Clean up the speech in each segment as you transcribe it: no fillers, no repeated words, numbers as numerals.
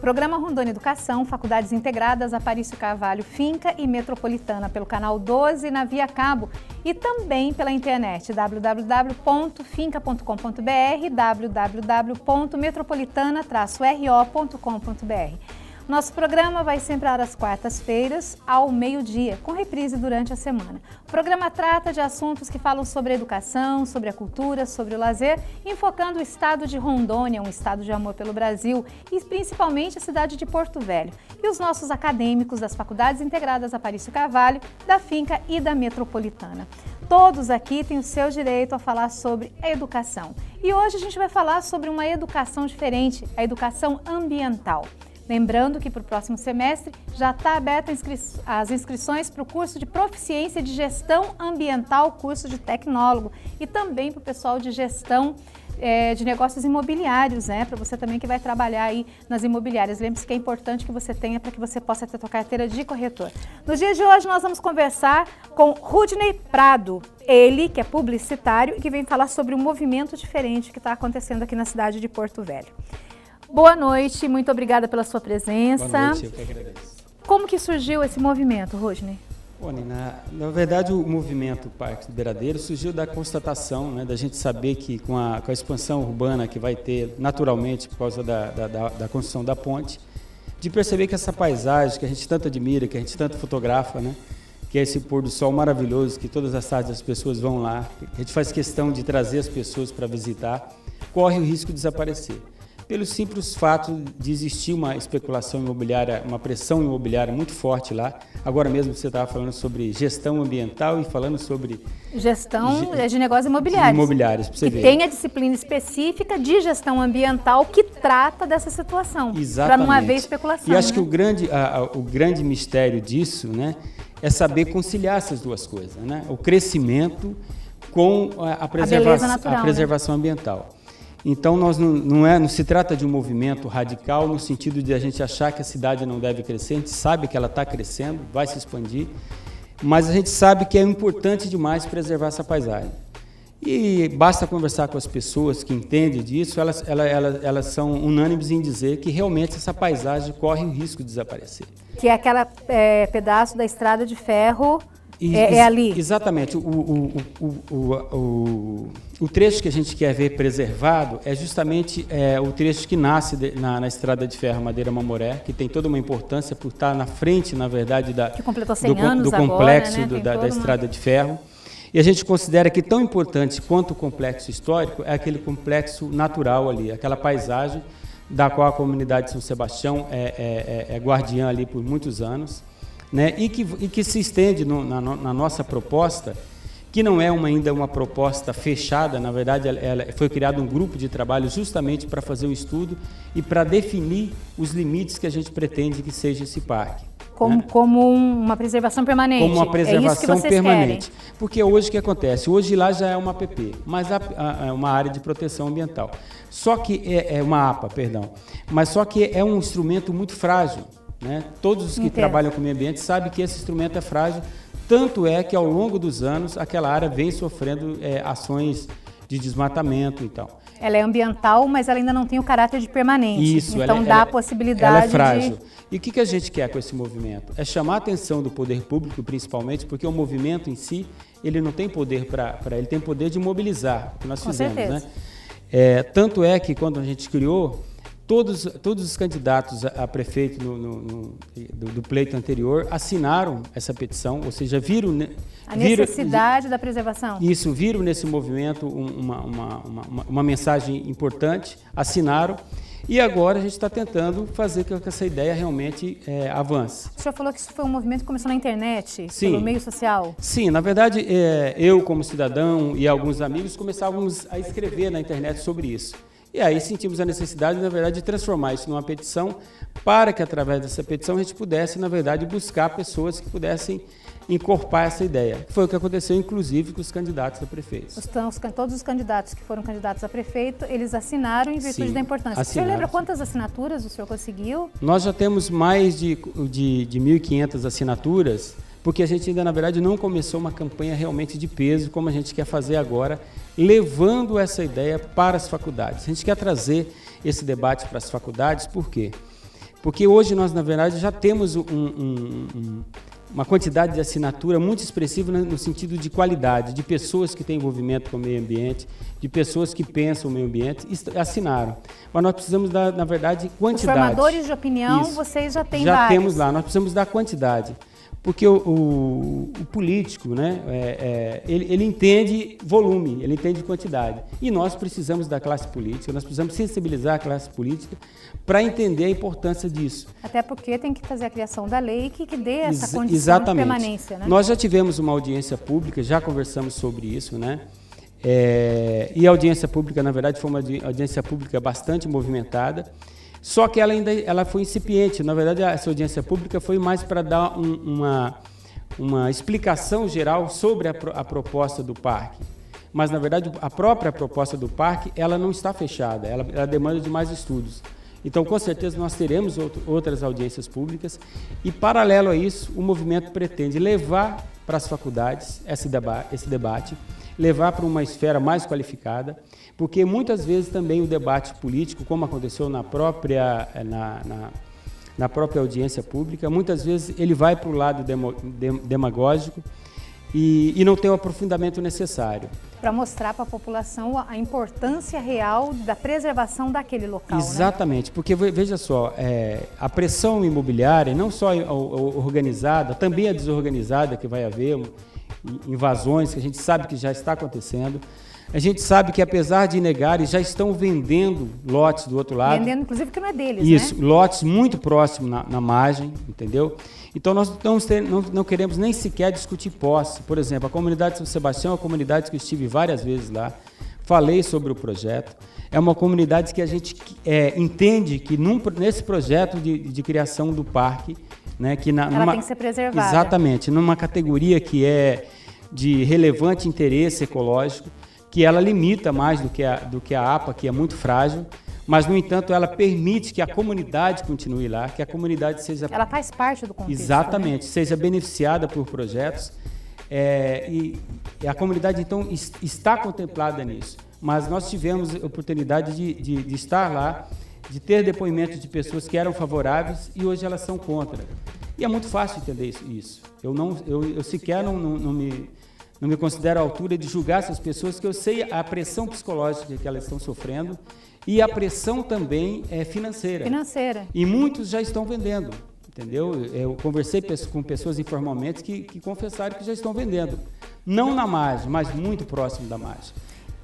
Programa Rondônia Educação, Faculdades Integradas, Aparício Carvalho, Finca e Metropolitana, pelo canal 12 na Via Cabo e também pela internet www.finca.com.br, www.metropolitana-ro.com.br. Nosso programa vai sempre às quartas-feiras, ao meio-dia, com reprise durante a semana. O programa trata de assuntos que falam sobre a educação, sobre a cultura, sobre o lazer, enfocando o estado de Rondônia, um estado de amor pelo Brasil, e principalmente a cidade de Porto Velho. E os nossos acadêmicos das Faculdades Integradas Aparício Carvalho, da Finca e da Metropolitana. Todos aqui têm o seu direito a falar sobre a educação. E hoje a gente vai falar sobre uma educação diferente, a educação ambiental. Lembrando que para o próximo semestre já está aberta as inscrições para o curso de Proficiência de Gestão Ambiental, curso de tecnólogo, e também para o pessoal de gestão de negócios imobiliários, né? Para você também que vai trabalhar aí nas imobiliárias. Lembre-se que é importante que você tenha para que você possa ter sua carteira de corretor. No dia de hoje nós vamos conversar com Rudney Prado, ele que é publicitário e que vem falar sobre um movimento diferente que está acontecendo aqui na cidade de Porto Velho. Boa noite, muito obrigada pela sua presença. Boa noite, eu que agradeço. Como que surgiu esse movimento, Rudney? Bom, na verdade, o movimento Parque do Beiradeiro surgiu da constatação, né, da gente saber que com a expansão urbana que vai ter naturalmente por causa da construção da ponte, de perceber que essa paisagem que a gente tanto admira, que a gente tanto fotografa, né, que é esse pôr do sol maravilhoso, que todas as tardes as pessoas vão lá, que a gente faz questão de trazer as pessoas para visitar, corre o risco de desaparecer. Pelo simples fato de existir uma especulação imobiliária, uma pressão imobiliária muito forte lá. Agora mesmo você estava falando sobre gestão ambiental e falando sobre... Gestão de negócios imobiliários. Imobiliários, para você ver. E tem a disciplina específica de gestão ambiental que trata dessa situação. Exatamente. Para não haver especulação. E acho que o grande mistério disso, né, é saber conciliar essas duas coisas, né? O crescimento com a preservação ambiental. Então, não se trata de um movimento radical no sentido de a gente achar que a cidade não deve crescer. A gente sabe que ela está crescendo, vai se expandir, mas a gente sabe que é importante demais preservar essa paisagem. E basta conversar com as pessoas que entendem disso, elas são unânimes em dizer que realmente essa paisagem corre o risco de desaparecer. Que é aquele pedaço da estrada de ferro... É ali. Exatamente. O trecho que a gente quer ver preservado é justamente o trecho que nasce na estrada de ferro Madeira Mamoré, que tem toda uma importância por estar na frente, na verdade, que completou 100 anos do complexo agora, né? da estrada de ferro. E a gente considera que tão importante quanto o complexo histórico é aquele complexo natural ali, aquela paisagem da qual a comunidade de São Sebastião é guardiã ali por muitos anos. Né, e que se estende na nossa proposta, que não é ainda uma proposta fechada, na verdade foi criado um grupo de trabalho justamente para fazer o estudo e para definir os limites que a gente pretende que seja esse parque. Como uma preservação permanente. Como uma preservação permanente. Querem. Porque hoje o que acontece? Hoje lá já é uma APP, mas é uma área de proteção ambiental. Só que é uma APA, perdão. Mas só que é um instrumento muito frágil. Né? Todos os que trabalham com o meio ambiente sabem que esse instrumento é frágil, tanto é que ao longo dos anos aquela área vem sofrendo ações de desmatamento e tal. Ela é ambiental, mas ela ainda não tem o caráter de permanente. Isso, então dá a possibilidade ela é frágil. E o que a gente quer com esse movimento? É chamar a atenção do poder público, principalmente, porque o movimento em si, ele não tem poder ele tem poder de mobilizar, o que nós fizemos. Né? Tanto é que quando a gente criou, todos os candidatos a prefeito do pleito anterior assinaram essa petição, ou seja, viram a necessidade da preservação. Isso, viram nesse movimento uma mensagem importante, assinaram, e agora a gente está tentando fazer com que essa ideia realmente avance. O senhor falou que isso foi um movimento que começou na internet, pelo meio social? Sim, na verdade, eu como cidadão e alguns amigos começávamos a escrever na internet sobre isso. E aí sentimos a necessidade, na verdade, de transformar isso numa petição para que, através dessa petição, a gente pudesse, na verdade, buscar pessoas que pudessem encorpar essa ideia. Foi o que aconteceu, inclusive, com os candidatos a prefeito. Todos os candidatos que foram candidatos a prefeito, eles assinaram em virtude da importância. O senhor lembra quantas assinaturas o senhor conseguiu? Nós já temos mais de 1.500 assinaturas, porque a gente ainda, na verdade, não começou uma campanha realmente de peso, como a gente quer fazer agora, levando essa ideia para as faculdades. A gente quer trazer esse debate para as faculdades, por quê? Porque hoje nós, na verdade, já temos uma quantidade de assinatura muito expressiva no sentido de qualidade, de pessoas que têm envolvimento com o meio ambiente, de pessoas que pensam o meio ambiente, assinaram. Mas nós precisamos, na verdade, quantidade. Os formadores de opinião, isso, vocês já têm vários. Já temos lá, nós precisamos da quantidade. Porque o político, né, ele entende volume, ele entende quantidade. E nós precisamos da classe política, nós precisamos sensibilizar a classe política para entender a importância disso. Até porque tem que fazer a criação da lei que dê essa condição Exatamente. de permanência. Né? Nós já tivemos uma audiência pública, já conversamos sobre isso, né? E a audiência pública, na verdade, foi uma audiência pública bastante movimentada. Só que ela foi incipiente. Na verdade, essa audiência pública foi mais para dar uma explicação geral sobre a proposta do parque. Mas, na verdade, a própria proposta do parque ela não está fechada, ela demanda de mais estudos. Então, com certeza, nós teremos outras audiências públicas e, paralelo a isso, o movimento pretende levar para as faculdades esse debate, levar para uma esfera mais qualificada, porque muitas vezes também o debate político, como aconteceu na própria audiência pública, muitas vezes ele vai para o lado demagógico e não tem o aprofundamento necessário. Para mostrar para a população a importância real da preservação daquele local. Exatamente, né? Porque, veja só, a pressão imobiliária, não só organizada, também a desorganizada que vai haver, invasões, que a gente sabe que já está acontecendo. A gente sabe que, apesar de negarem, já estão vendendo lotes do outro lado. Vendendo, inclusive, que não é deles, isso, né? Lotes muito próximos na margem, entendeu? Então, nós não queremos nem sequer discutir posse. Por exemplo, a comunidade de São Sebastião é uma comunidade que eu estive várias vezes lá, falei sobre o projeto. É uma comunidade que a gente entende que nesse projeto de criação do parque, né, que ela tem que ser preservada. Exatamente, numa categoria que é de relevante interesse ecológico, que ela limita mais do que a APA, que é muito frágil, mas, no entanto, ela permite que a comunidade continue lá, que a comunidade seja... Ela faz parte do contexto. Exatamente, né? Seja beneficiada por projetos, e a comunidade, então, está contemplada nisso. Mas nós tivemos a oportunidade de estar lá, de ter depoimentos de pessoas que eram favoráveis e hoje elas são contra. E é muito fácil entender isso. Eu sequer não me considero à altura de julgar essas pessoas, que eu sei a pressão psicológica que elas estão sofrendo e a pressão também financeira. E muitos já estão vendendo, entendeu? Eu conversei com pessoas informalmente que confessaram que já estão vendendo. Não na margem, mas muito próximo da margem.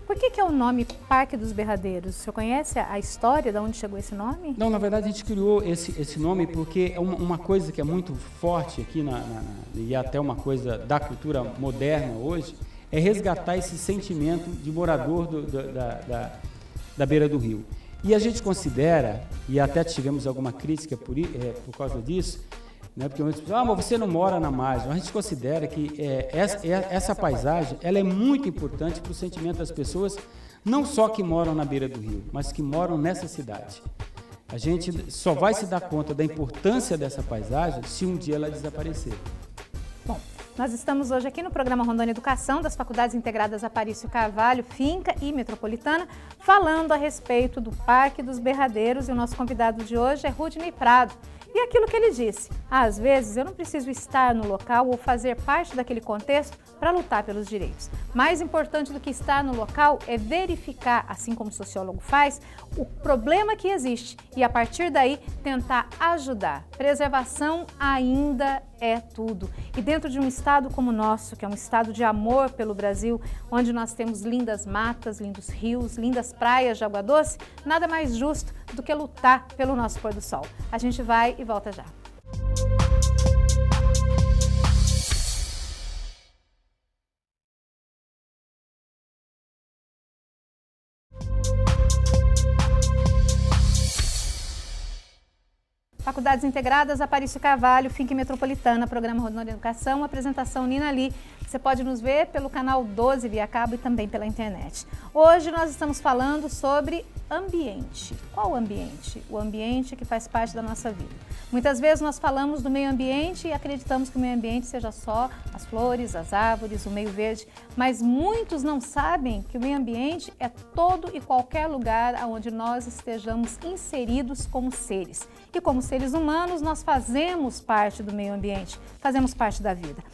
Por que é o nome Parque dos Berradeiros? O senhor conhece a história de onde chegou esse nome? Não, na verdade a gente criou esse nome porque é uma coisa que é muito forte aqui, e até uma coisa da cultura moderna hoje, é resgatar esse sentimento de morador da beira do rio. E a gente considera, e até tivemos alguma crítica por causa disso, né, porque muitas pessoas, mas você não mora na margem. A gente considera que essa paisagem ela é muito importante para o sentimento das pessoas, não só que moram na beira do rio, mas que moram nessa cidade. A gente só vai se dar conta da importância dessa paisagem se um dia ela desaparecer. Bom, nós estamos hoje aqui no programa Rondônia Educação das Faculdades Integradas Aparício Carvalho, Finca e Metropolitana, falando a respeito do Parque dos Berradeiros, e o nosso convidado de hoje é Rudney Prado. E aquilo que ele disse, às vezes eu não preciso estar no local ou fazer parte daquele contexto para lutar pelos direitos. Mais importante do que estar no local é verificar, assim como o sociólogo faz, o problema que existe e, a partir daí, tentar ajudar. Preservação ainda é tudo. E dentro de um estado como o nosso, que é um estado de amor pelo Brasil, onde nós temos lindas matas, lindos rios, lindas praias de água doce, nada mais justo do que lutar pelo nosso pôr do sol. A gente vai e volta já. Faculdades Integradas, Aparício Carvalho, Finca Metropolitana, Programa Rondônia Educação, apresentação Nina Lee. Você pode nos ver pelo canal 12 via cabo e também pela internet. Hoje nós estamos falando sobre ambiente. Qual ambiente? O ambiente que faz parte da nossa vida. Muitas vezes nós falamos do meio ambiente e acreditamos que o meio ambiente seja só as flores, as árvores, o meio verde, mas muitos não sabem que o meio ambiente é todo e qualquer lugar onde nós estejamos inseridos como seres. E como seres humanos, nós fazemos parte do meio ambiente, fazemos parte da vida.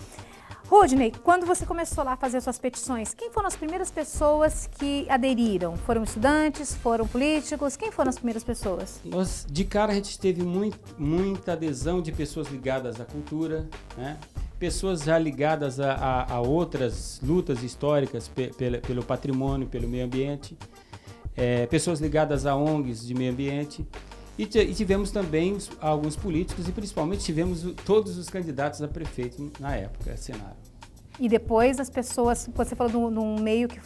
Rudney, quando você começou lá a fazer suas petições, quem foram as primeiras pessoas que aderiram? Foram estudantes? Foram políticos? Quem foram as primeiras pessoas? De cara, a gente teve muita adesão de pessoas ligadas à cultura, né? Pessoas já ligadas a outras lutas históricas pelo patrimônio, pelo meio ambiente, pessoas ligadas a ONGs de meio ambiente. E tivemos também alguns políticos e principalmente tivemos todos os candidatos a prefeito na época, Senado. E depois as pessoas, você falou de um meio que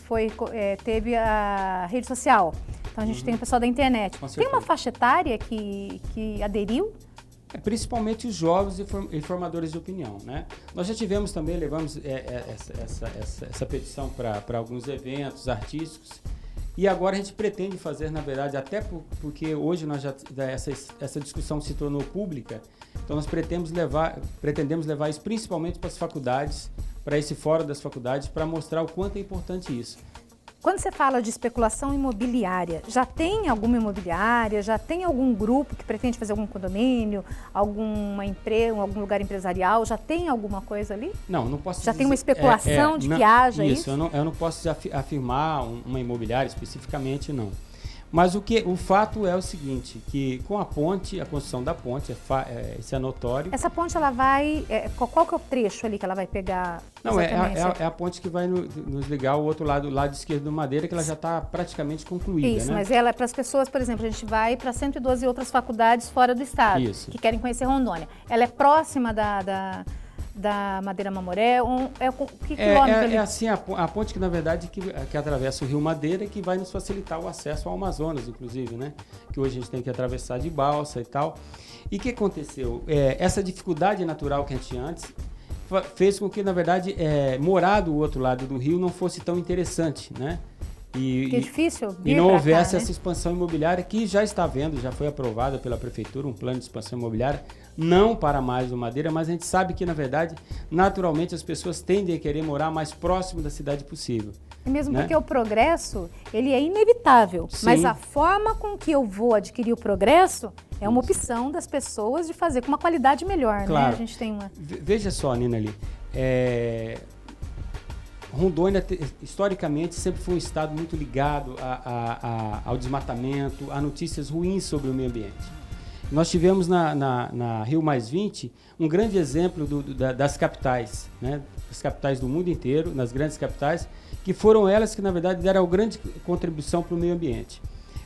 teve a rede social, então a gente tem o pessoal da internet. Tem uma faixa etária que aderiu? Principalmente os jovens e formadores de opinião, né? Nós já tivemos também, levamos essa petição para alguns eventos artísticos. E agora a gente pretende fazer, na verdade, até porque hoje essa discussão se tornou pública, então nós pretendemos levar isso principalmente para as faculdades, para esse fórum das faculdades, para mostrar o quanto é importante isso. Quando você fala de especulação imobiliária, já tem alguma imobiliária, já tem algum grupo que pretende fazer algum condomínio, alguma empresa, algum lugar empresarial, já tem alguma coisa ali? Não posso já dizer, tem uma especulação de que haja isso? Eu não posso afirmar uma imobiliária especificamente, não. Mas o fato é o seguinte, que com a ponte, a construção da ponte, isso é notório. Essa ponte, ela vai... qual que é o trecho ali que ela vai pegar? Não, é a ponte que vai nos ligar ao outro lado, o lado esquerdo do Madeira, que ela já está praticamente concluída. Isso, né? Mas ela é para as pessoas, por exemplo, a gente vai para 112 outras faculdades fora do estado, isso, que querem conhecer Rondônia. Ela é próxima da Madeira Mamoré? Que quilômetro ali? É assim, a ponte que, na verdade, que atravessa o Rio Madeira, que vai nos facilitar o acesso ao Amazonas, inclusive, né? Que hoje a gente tem que atravessar de balsa e tal. E o que aconteceu? Essa dificuldade natural que a gente tinha antes fez com que, na verdade, morar do outro lado do rio não fosse tão interessante, né? Que é difícil e não houvesse essa expansão imobiliária que já está havendo, já foi aprovada pela Prefeitura, um plano de expansão imobiliária, não para mais o Madeira, mas a gente sabe que, na verdade, naturalmente as pessoas tendem a querer morar mais próximo da cidade possível. E mesmo porque o progresso, ele é inevitável, sim, mas a forma com que eu vou adquirir o progresso é uma opção das pessoas de fazer com uma qualidade melhor, claro, né? A gente tem uma... Veja só, Nina, ali, Rondônia, historicamente, sempre foi um estado muito ligado ao desmatamento, a notícias ruins sobre o meio ambiente. Nós tivemos na Rio +20 um grande exemplo das capitais, né? As capitais do mundo inteiro, nas grandes capitais, que foram elas que, na verdade, deram grande contribuição para o meio ambiente.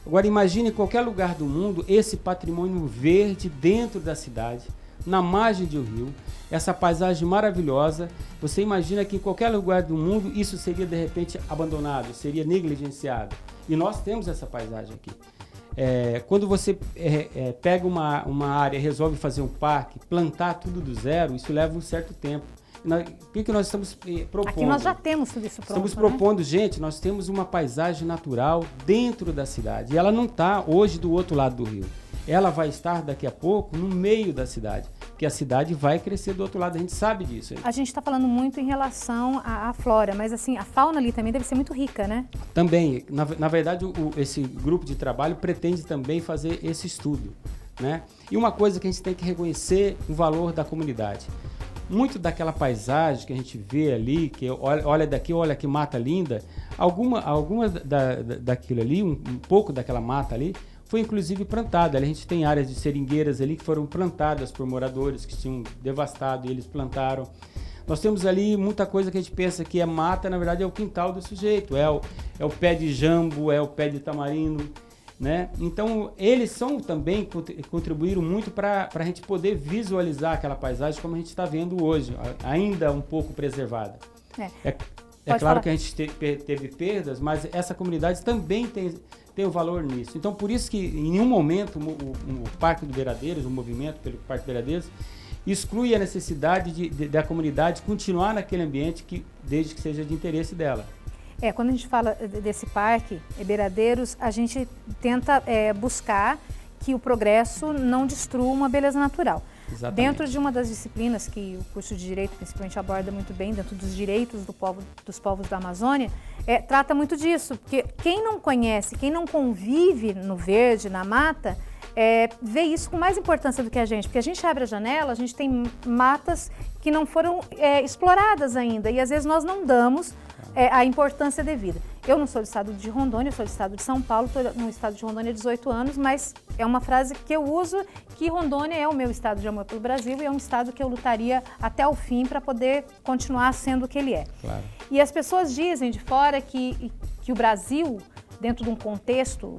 Agora, imagine em qualquer lugar do mundo esse patrimônio verde dentro da cidade, na margem de um rio, essa paisagem maravilhosa. Você imagina que em qualquer lugar do mundo isso seria de repente abandonado, seria negligenciado. E nós temos essa paisagem aqui. Quando você pega uma área e resolve fazer um parque, plantar tudo do zero, isso leva um certo tempo. O que nós estamos propondo? Aqui nós já temos tudo isso pronto. Estamos propondo, né? Gente, nós temos uma paisagem natural dentro da cidade. E ela não está hoje do outro lado do rio. Ela vai estar daqui a pouco no meio da cidade, porque a cidade vai crescer do outro lado, a gente sabe disso. A gente está falando muito em relação à flora, mas assim, a fauna ali também deve ser muito rica, né? Também, na verdade, esse grupo de trabalho pretende também fazer esse estudo, né? E uma coisa que a gente tem que reconhecer, o valor da comunidade. Muito daquela paisagem que a gente vê ali, que olha daqui, olha que mata linda, alguma daquilo ali, um pouco daquela mata ali, foi inclusive plantada. A gente tem áreas de seringueiras ali que foram plantadas por moradores que tinham devastado e eles plantaram. Nós temos ali muita coisa que a gente pensa que é mata, na verdade é o quintal do sujeito, é o pé de jambo, é o pé de tamarindo, né? Então eles também contribuíram muito para a gente poder visualizar aquela paisagem como a gente está vendo hoje, ainda um pouco preservada. É claro que a gente teve perdas, mas essa comunidade também tem o valor nisso. Então, por isso que, em nenhum momento, o Parque do Beiradeiros, o movimento pelo Parque do Beiradeiros, exclui a necessidade da comunidade continuar naquele ambiente, desde que seja de interesse dela. Quando a gente fala desse parque, Beiradeiros, a gente tenta buscar que o progresso não destrua uma beleza natural. Exatamente. Dentro de uma das disciplinas que o curso de Direito principalmente aborda muito bem, dentro dos direitos dos povos da Amazônia, trata muito disso, porque quem não conhece, quem não convive no verde, na mata, vê isso com mais importância do que a gente, porque a gente abre a janela, a gente tem matas que não foram exploradas ainda e às vezes nós não damos a importância devida. Eu não sou do estado de Rondônia, eu sou do estado de São Paulo, estou no estado de Rondônia há 18 anos, mas é uma frase que eu uso, que Rondônia é o meu estado de amor pelo Brasil e é um estado que eu lutaria até o fim para poder continuar sendo o que ele é. Claro. E as pessoas dizem de fora que o Brasil, dentro de um contexto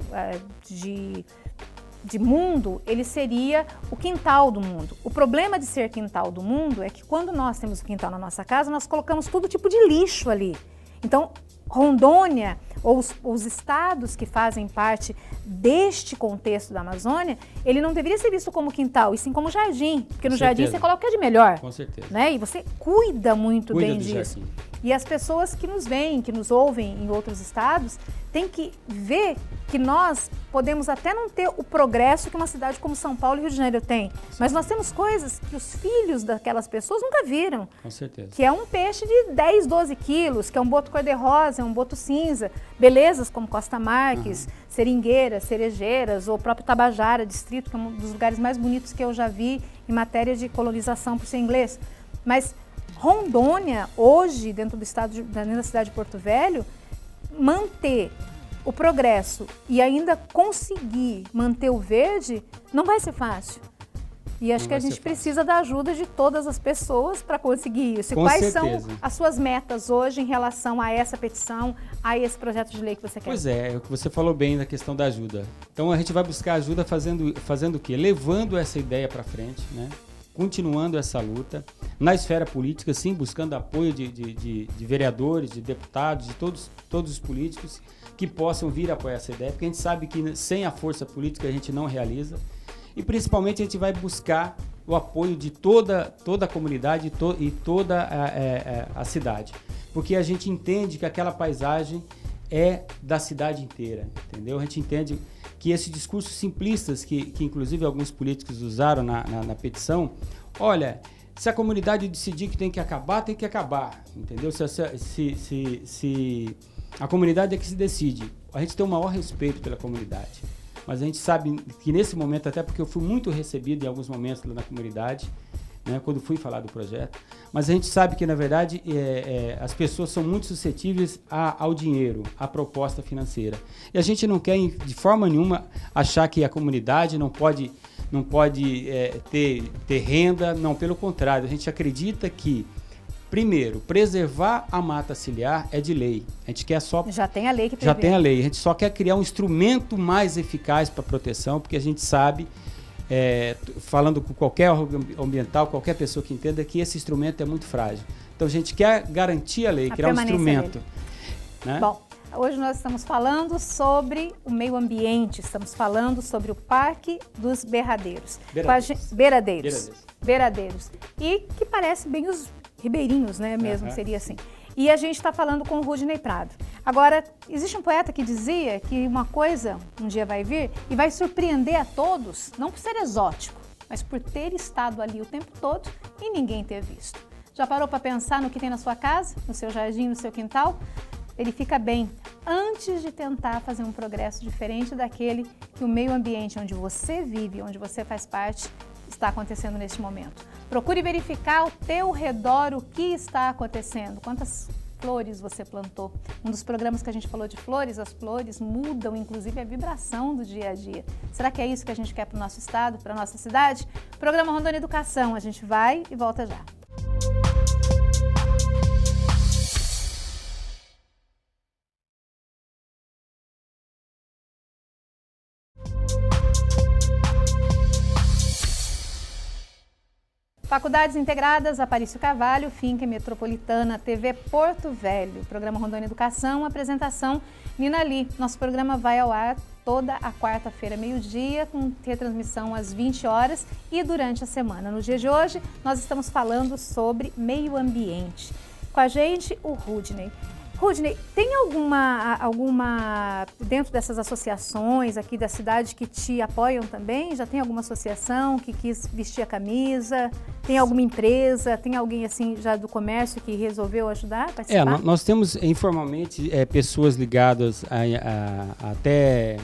de mundo, ele seria o quintal do mundo. O problema de ser quintal do mundo é que quando nós temos o quintal na nossa casa, nós colocamos todo tipo de lixo ali. Então, Rondônia, ou os estados que fazem parte deste contexto da Amazônia, ele não deveria ser visto como quintal, e sim como jardim, porque no jardim você coloca o que é de melhor. Com certeza. Né? E você cuida muito bem disso. Jardim. E as pessoas que nos veem, que nos ouvem em outros estados, têm que ver que nós podemos até não ter o progresso que uma cidade como São Paulo e Rio de Janeiro tem, mas nós temos coisas que os filhos daquelas pessoas nunca viram. Com certeza. Que é um peixe de 10, 12 quilos, que é um boto cor-de-rosa, um boto cinza, belezas como Costa Marques, Seringueiras, Cerejeiras, ou o próprio Tabajara Distrito, que é um dos lugares mais bonitos que eu já vi em matéria de colonização por ser inglês. Mas Rondônia, hoje, dentro da cidade de Porto Velho, manter o progresso e ainda conseguir manter o verde, não vai ser fácil. E acho que a gente precisa da ajuda de todas as pessoas para conseguir isso. E quais são as suas metas hoje em relação a essa petição, a esse projeto de lei que você quer? Pois é, o que você falou bem da questão da ajuda. Então a gente vai buscar ajuda fazendo o quê? Levando essa ideia para frente, né? Continuando essa luta, na esfera política, sim, buscando apoio de vereadores, de deputados, de todos os políticos que possam vir apoiar essa ideia, porque a gente sabe que sem a força política a gente não realiza, e principalmente a gente vai buscar o apoio de toda a comunidade e toda a cidade, porque a gente entende que aquela paisagem é da cidade inteira, entendeu? A gente entende que esse discurso simplistas que inclusive alguns políticos usaram na petição, olha, se a comunidade decidir que tem que acabar, entendeu? Se a comunidade é que se decide, a gente tem o maior respeito pela comunidade, mas a gente sabe que nesse momento, até porque eu fui muito recebido em alguns momentos lá na comunidade, né, quando fui falar do projeto, mas a gente sabe que, na verdade, as pessoas são muito suscetíveis ao dinheiro, à proposta financeira. E a gente não quer, de forma nenhuma, achar que a comunidade não pode ter renda, não, pelo contrário, a gente acredita que, primeiro, preservar a mata ciliar é de lei. A gente quer só... Já tem a lei que prevê. Já tem a lei. A gente só quer criar um instrumento mais eficaz para a proteção, porque a gente sabe... falando com qualquer ambiental, qualquer pessoa que entenda que esse instrumento é muito frágil. Então a gente quer garantir a lei, criar um instrumento. Né? Bom, hoje nós estamos falando sobre o meio ambiente, estamos falando sobre o Parque dos Berradeiros. Beradeiros. E que parece bem os ribeirinhos, né? Mesmo seria assim. E a gente está falando com o Rudney Prado. Agora, existe um poeta que dizia que uma coisa um dia vai vir e vai surpreender a todos, não por ser exótico, mas por ter estado ali o tempo todo e ninguém ter visto. Já parou para pensar no que tem na sua casa, no seu jardim, no seu quintal? Verifica bem, antes de tentar fazer um progresso diferente daquele que o meio ambiente onde você vive, onde você faz parte, está acontecendo neste momento. Procure verificar ao teu redor o que está acontecendo, quantas flores você plantou. Um dos programas que a gente falou de flores, as flores mudam inclusive a vibração do dia a dia. Será que é isso que a gente quer para o nosso estado, para a nossa cidade? Programa Rondônia Educação, a gente vai e volta já. Faculdades Integradas, Aparício Carvalho, Finca Metropolitana, TV Porto Velho, Programa Rondônia Educação, apresentação Nina Lee. Nosso programa vai ao ar toda a quarta-feira, meio-dia, com retransmissão às 20 horas e durante a semana. No dia de hoje, nós estamos falando sobre meio ambiente. Com a gente, o Rudney. Rudney, tem alguma dentro dessas associações aqui da cidade que te apoiam também? Já tem alguma associação que quis vestir a camisa? Tem alguma empresa? Tem alguém assim já do comércio que resolveu ajudar, participar? Nós temos informalmente pessoas ligadas até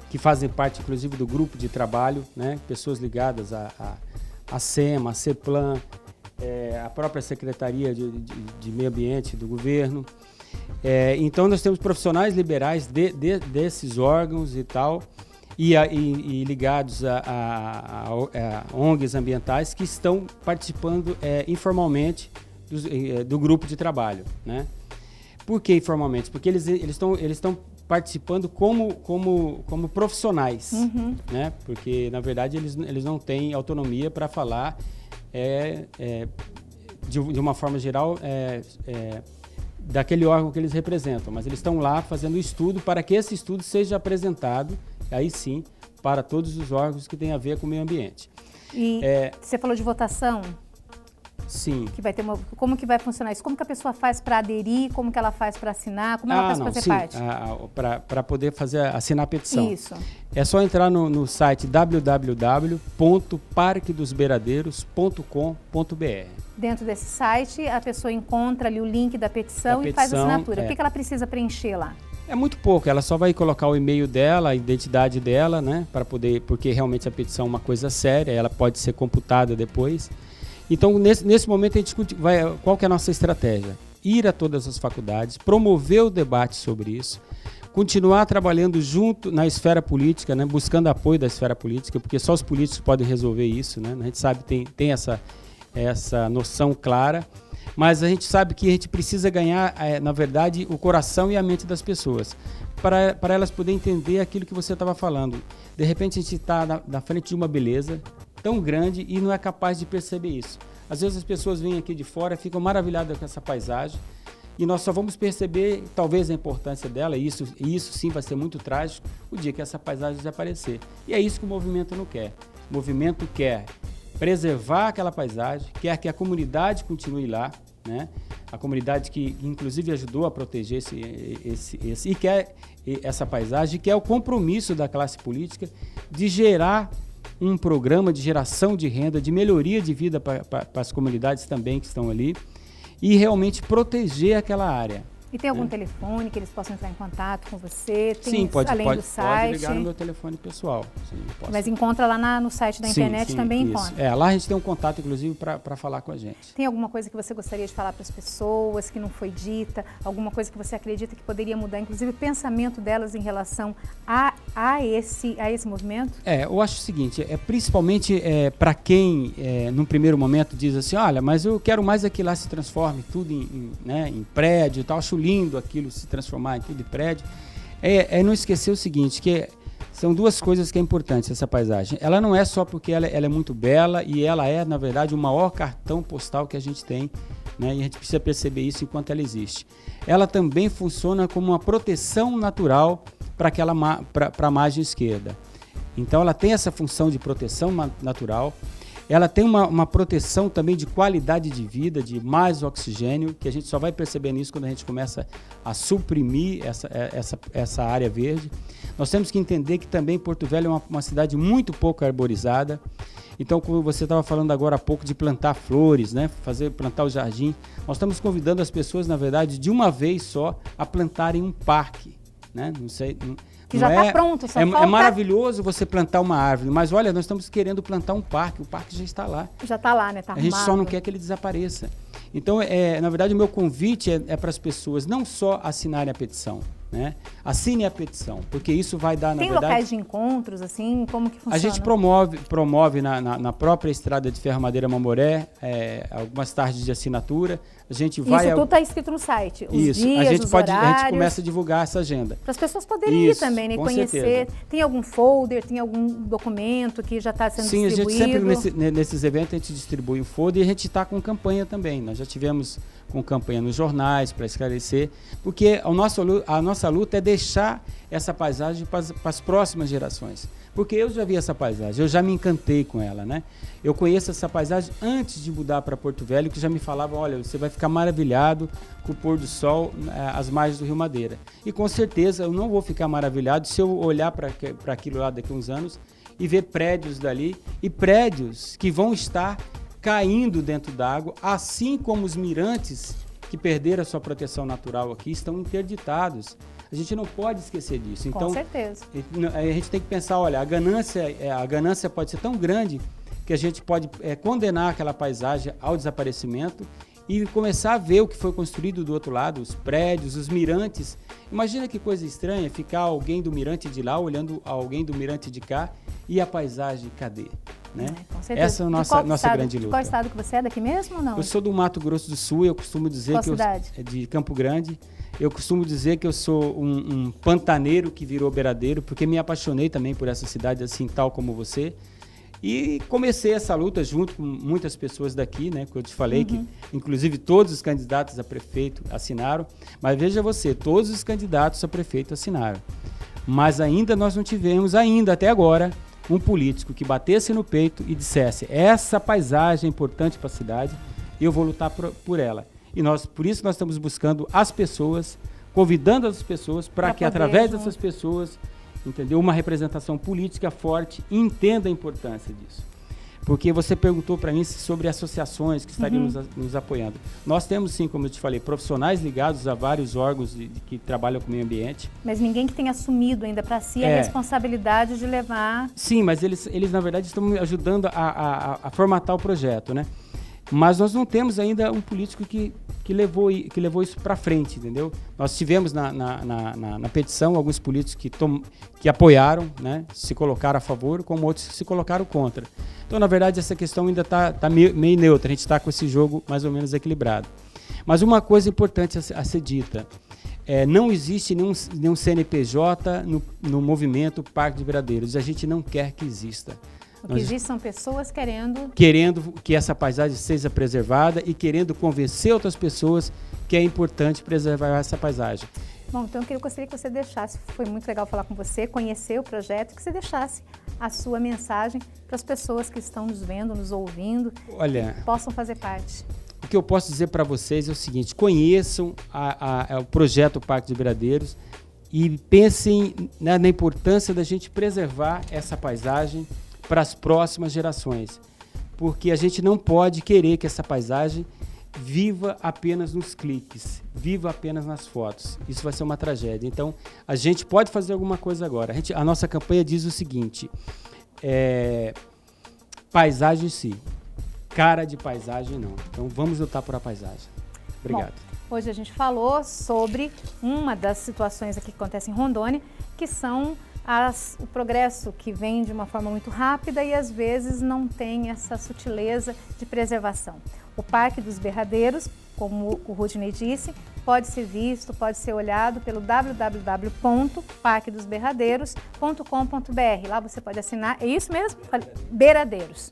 que fazem parte inclusive do grupo de trabalho, né? Pessoas ligadas à SEMA, à CEPLAN, a própria Secretaria de Meio Ambiente do governo. Então nós temos profissionais liberais desses órgãos e tal, e ligados a ONGs ambientais que estão participando informalmente do grupo de trabalho, né? Por que informalmente? Porque eles estão participando como profissionais, né? Porque na verdade eles não têm autonomia para falar de uma forma geral daquele órgão que eles representam, mas eles estão lá fazendo estudo para que esse estudo seja apresentado, aí sim, para todos os órgãos que têm a ver com o meio ambiente. E você falou de votação? Sim. Que vai ter como que vai funcionar isso? Como que a pessoa faz para aderir? Como que ela faz para assinar? Como ela faz para fazer parte? Para poder assinar a petição. Isso. É só entrar no site www.parquedosberadeiros.com.br. Dentro desse site, a pessoa encontra ali o link da petição e faz a assinatura. O que ela precisa preencher lá? É muito pouco, ela só vai colocar o e-mail dela, a identidade dela, né? Porque realmente a petição é uma coisa séria, ela pode ser computada depois. Então, nesse momento, a gente discute qual que é a nossa estratégia. Ir a todas as faculdades, promover o debate sobre isso, continuar trabalhando junto na esfera política, né? Buscando apoio da esfera política, porque só os políticos podem resolver isso, né? A gente sabe, tem essa noção clara, mas a gente sabe que a gente precisa ganhar, na verdade, o coração e a mente das pessoas, para elas poderem entender aquilo que você estava falando. De repente, a gente está na frente de uma beleza tão grande e não é capaz de perceber isso. Às vezes as pessoas vêm aqui de fora, ficam maravilhadas com essa paisagem, e nós só vamos perceber, talvez, a importância dela, e isso sim vai ser muito trágico, o dia que essa paisagem desaparecer. E é isso que o movimento não quer. O movimento quer preservar aquela paisagem, quer que a comunidade continue lá, né? A comunidade que inclusive ajudou a proteger e quer essa paisagem, que é o compromisso da classe política de gerar um programa de geração de renda, de melhoria de vida para as comunidades também que estão ali, e realmente proteger aquela área. E tem algum telefone que eles possam entrar em contato com você? Tem, sim, pode site? Ligar no meu telefone pessoal. Sim, mas encontra lá no site da internet também encontra? Lá a gente tem um contato, inclusive, para falar com a gente. Tem alguma coisa que você gostaria de falar para as pessoas, que não foi dita? Alguma coisa que você acredita que poderia mudar, inclusive, o pensamento delas em relação a esse movimento? Eu acho o seguinte, principalmente para quem, num primeiro momento, diz assim, olha, mas eu quero mais que lá se transforme tudo em prédio e tal, acho lindo aquilo se transformar em tudo de prédio. Não esquecer o seguinte, que são duas coisas que é importante essa paisagem. Ela não é só porque ela é muito bela e ela é, na verdade, o maior cartão postal que a gente tem, né? E a gente precisa perceber isso enquanto ela existe. Ela também funciona como uma proteção natural para a margem esquerda. Então ela tem essa função de proteção natural. Ela tem uma proteção também de qualidade de vida, de mais oxigênio, que a gente só vai perceber nisso quando a gente começa a suprimir essa área verde. Nós temos que entender que também Porto Velho é uma cidade muito pouco arborizada. Então, como você estava falando agora há pouco de plantar flores, né? Plantar o jardim, nós estamos convidando as pessoas, na verdade, de uma vez só, a plantarem um parque, né? Não sei... Que já está pronto, só falta... É maravilhoso você plantar uma árvore, mas olha, nós estamos querendo plantar um parque, o parque já está lá. Já está lá, né? Tá arrumado. A gente só não quer que ele desapareça. Então, na verdade, o meu convite é para as pessoas não só assinarem a petição, né? Assine a petição, porque isso vai dar, na verdade... Tem locais de encontros, assim, como que funciona? A gente promove na própria estrada de Ferro-Madeira Mamoré, algumas tardes de assinatura. A gente vai... Isso tudo está escrito no site, os isso, dias, a gente horários. A gente começa a divulgar essa agenda. Para as pessoas poderem ir também, né? Conhecer. Certeza. Tem algum folder, tem algum documento que já está sendo distribuído? Sim, a gente sempre, nesses eventos, a gente distribui o folder e a gente está com campanha também. Nós já tivemos com campanha nos jornais para esclarecer, porque a nossa luta é deixar essa paisagem para as próximas gerações. Porque eu já vi essa paisagem, eu já me encantei com ela, né? Eu conheço essa paisagem antes de mudar para Porto Velho, que já me falavam, olha, você vai ficar maravilhado com o pôr do sol às margens do Rio Madeira. E com certeza eu não vou ficar maravilhado se eu olhar para aquilo lá daqui a uns anos e ver prédios dali, e prédios que vão estar caindo dentro d'água, assim como os mirantes que perderam a sua proteção natural aqui estão interditados. A gente não pode esquecer disso. Então, com certeza. A gente tem que pensar, olha, a ganância pode ser tão grande que a gente pode condenar aquela paisagem ao desaparecimento e começar a ver o que foi construído do outro lado, os prédios, os mirantes. Imagina que coisa estranha ficar alguém do mirante de lá olhando alguém do mirante de cá e a paisagem cadê? Né? Com certeza. Essa é a nossa grande luta. De qual estado que você é? Daqui mesmo ou não? Eu sou do Mato Grosso do Sul, eu costumo dizer qual que cidade? De Campo Grande. Eu costumo dizer que eu sou um pantaneiro que virou beiradeiro, porque me apaixonei também por essa cidade, assim, tal como você. E comecei essa luta junto com muitas pessoas daqui, né? Que eu te falei que, inclusive, todos os candidatos a prefeito assinaram. Mas veja você, todos os candidatos a prefeito assinaram. Mas ainda nós não tivemos, até agora, um político que batesse no peito e dissesse: essa paisagem é importante para a cidade e eu vou lutar por ela. E por isso nós estamos buscando as pessoas, convidando as pessoas para que, através dessas pessoas, entendeu, uma representação política forte e entenda a importância disso. Porque você perguntou para mim sobre associações que estariam nos apoiando. Nós temos, sim, como eu te falei, profissionais ligados a vários órgãos que trabalham com o meio ambiente. Mas ninguém que tenha assumido ainda para si a responsabilidade de levar... Sim, mas eles na verdade, estão me ajudando a formatar o projeto, né? Mas nós não temos ainda um político que levou isso para frente, entendeu? Nós tivemos na petição alguns políticos que apoiaram, né, se colocaram a favor, como outros que se colocaram contra. Então, na verdade, essa questão ainda está meio neutra, a gente está com esse jogo mais ou menos equilibrado. Mas uma coisa importante a ser dita, não existe nenhum CNPJ no movimento Parque de Veradeiros, a gente não quer que exista. O que existe são pessoas querendo que essa paisagem seja preservada e querendo convencer outras pessoas que é importante preservar essa paisagem. Bom, então eu gostaria que você deixasse, foi muito legal falar com você, conhecer o projeto, que você deixasse a sua mensagem para as pessoas que estão nos vendo, nos ouvindo, que possam fazer parte. O que eu posso dizer para vocês é o seguinte: conheçam o projeto Parque de Veradeiros e pensem na importância da gente preservar essa paisagem para as próximas gerações, porque a gente não pode querer que essa paisagem viva apenas nos cliques, viva apenas nas fotos. Isso vai ser uma tragédia. Então, a gente pode fazer alguma coisa agora. A nossa campanha diz o seguinte: paisagem sim, cara de paisagem não. Então, vamos lutar por a paisagem. Obrigado. Bom, hoje a gente falou sobre uma das situações aqui que acontece em Rondônia, que são o progresso que vem de uma forma muito rápida e às vezes não tem essa sutileza de preservação. O Parque dos Berradeiros, como o Rudney disse, pode ser visto, pode ser olhado pelo www.parquedosberradeiros.com.br. Lá você pode assinar, é isso mesmo? Beradeiros.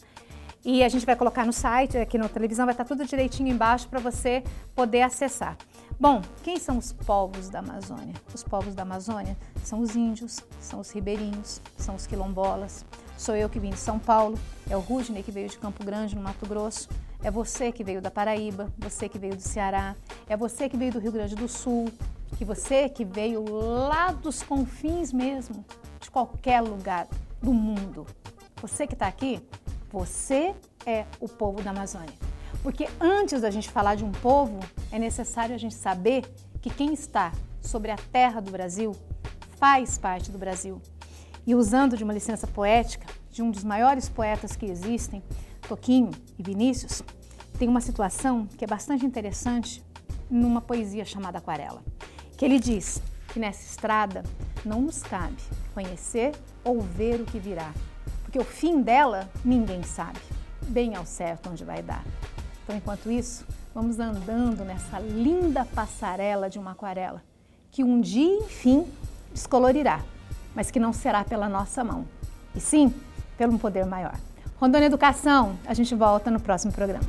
E a gente vai colocar no site, aqui na televisão, vai estar tudo direitinho embaixo para você poder acessar. Bom, quem são os povos da Amazônia? Os povos da Amazônia são os índios, são os ribeirinhos, são os quilombolas. Sou eu que vim de São Paulo, é o Rudney que veio de Campo Grande, no Mato Grosso, é você que veio da Paraíba, você que veio do Ceará, é você que veio do Rio Grande do Sul, você que veio lá dos confins mesmo, de qualquer lugar do mundo. Você que está aqui, você é o povo da Amazônia. Porque antes da gente falar de um povo, é necessário a gente saber que quem está sobre a terra do Brasil faz parte do Brasil. E usando de uma licença poética de um dos maiores poetas que existem, Toquinho e Vinícius, tem uma situação que é bastante interessante numa poesia chamada Aquarela, que ele diz que nessa estrada não nos cabe conhecer ou ver o que virá, porque o fim dela ninguém sabe, bem ao certo onde vai dar. Então, enquanto isso, vamos andando nessa linda passarela de uma aquarela, que um dia, enfim, descolorirá, mas que não será pela nossa mão, e sim pelo um poder maior. Rondônia Educação, a gente volta no próximo programa.